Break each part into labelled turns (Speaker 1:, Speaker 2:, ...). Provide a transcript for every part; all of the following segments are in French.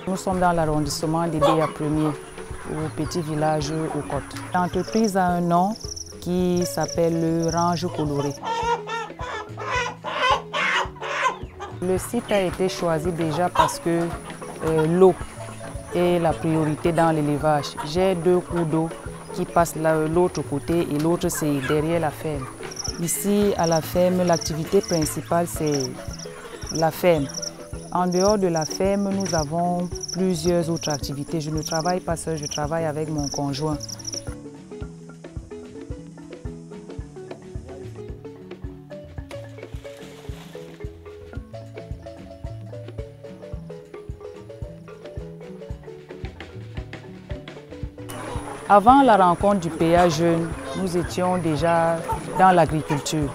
Speaker 1: Nous sommes dans l'arrondissement d'Edéa 1er, au petit village aux Côtes. L'entreprise a un nom qui s'appelle le Range Coloré. Le site a été choisi déjà parce que l'eau est la priorité dans l'élevage. J'ai 2 cours d'eau qui passent de l'autre côté et l'autre c'est derrière la ferme. Ici à la ferme, l'activité principale c'est la ferme. En dehors de la ferme, nous avons plusieurs autres activités. Je ne travaille pas seul, je travaille avec mon conjoint. Avant la rencontre du PA Jeune, nous étions déjà dans l'agriculture.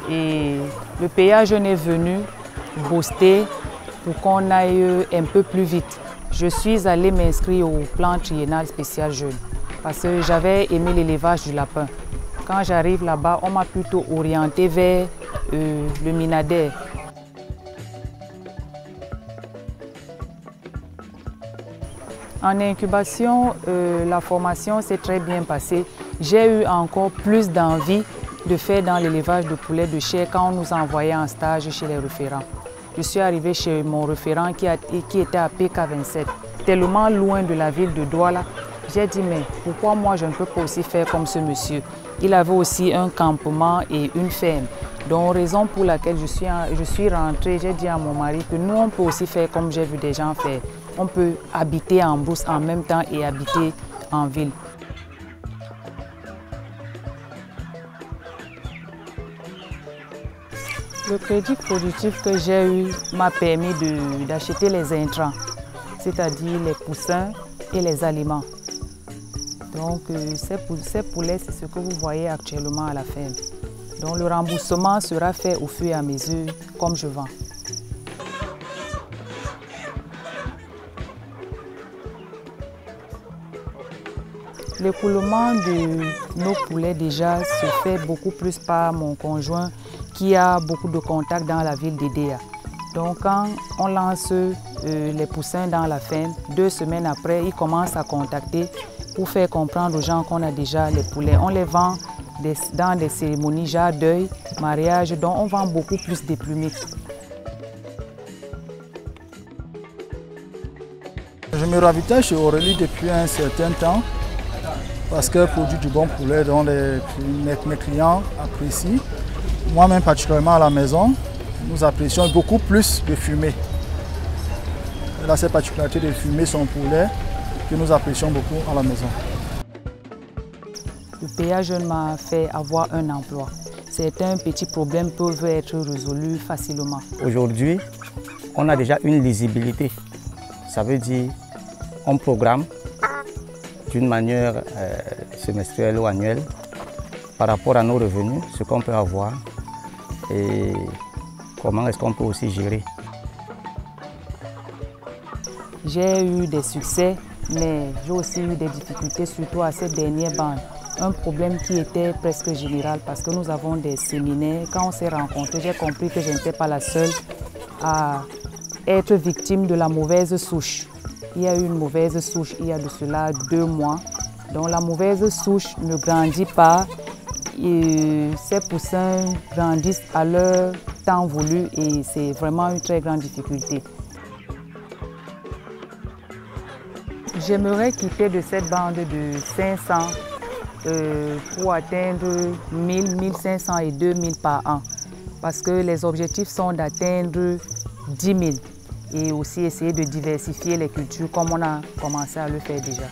Speaker 1: Et le PA Jeune est venu booster pour qu'on aille un peu plus vite. Je suis allée m'inscrire au plan triennal spécial jeune parce que j'avais aimé l'élevage du lapin. Quand j'arrive là-bas, on m'a plutôt orienté vers le Minader. En incubation, la formation s'est très bien passée. J'ai eu encore plus d'envie de faire dans l'élevage de poulets de chair quand on nous envoyait en stage chez les référents. Je suis arrivée chez mon référent qui était à PK27, tellement loin de la ville de Douala. J'ai dit, mais pourquoi moi je ne peux pas aussi faire comme ce monsieur? Il avait aussi un campement et une ferme. Donc, raison pour laquelle je suis rentrée, j'ai dit à mon mari que nous, on peut aussi faire comme j'ai vu des gens faire. On peut habiter en brousse en même temps et habiter en ville. Le crédit productif que j'ai eu m'a permis d'acheter les intrants, c'est-à-dire les poussins et les aliments. Donc ces poulets, c'est ce que vous voyez actuellement à la ferme. Donc le remboursement sera fait au fur et à mesure comme je vends. L'écoulement de nos poulets déjà se fait beaucoup plus par mon conjoint qui a beaucoup de contacts dans la ville d'Edéa. Donc quand on lance les poussins dans la ferme, 2 semaines après, il commence à contacter pour faire comprendre aux gens qu'on a déjà les poulets. On les vend dans des cérémonies, genre deuil, mariage, donc on vend beaucoup plus de plumés.
Speaker 2: Je me ravitaille chez Aurélie depuis un certain temps parce qu'elle produit du bon poulet dont mes clients apprécient. Moi-même particulièrement à la maison, nous apprécions beaucoup plus de fumée. Elle a cette particularité de fumer son poulet que nous apprécions beaucoup à la maison.
Speaker 1: Le PA Jeune m'a fait avoir un emploi. Certains petits problèmes peuvent être résolus facilement.
Speaker 3: Aujourd'hui, on a déjà une lisibilité. Ça veut dire on programme d'une manière semestrielle ou annuelle par rapport à nos revenus, ce qu'on peut avoir et comment est-ce qu'on peut aussi gérer.
Speaker 1: J'ai eu des succès, mais j'ai aussi eu des difficultés, surtout à cette dernière bande. Un problème qui était presque général parce que nous avons des séminaires. Quand on s'est rencontrés, j'ai compris que je n'étais pas la seule à être victime de la mauvaise souche. Il y a eu une mauvaise souche il y a de cela 2 mois. Donc la mauvaise souche ne grandit pas. Et ces poussins grandissent à leur temps voulu et c'est vraiment une très grande difficulté. J'aimerais quitter de cette bande de 500 pour atteindre 1000, 1500 et 2000 par an. Parce que les objectifs sont d'atteindre 10 000 et aussi essayer de diversifier les cultures comme on a commencé à le faire déjà.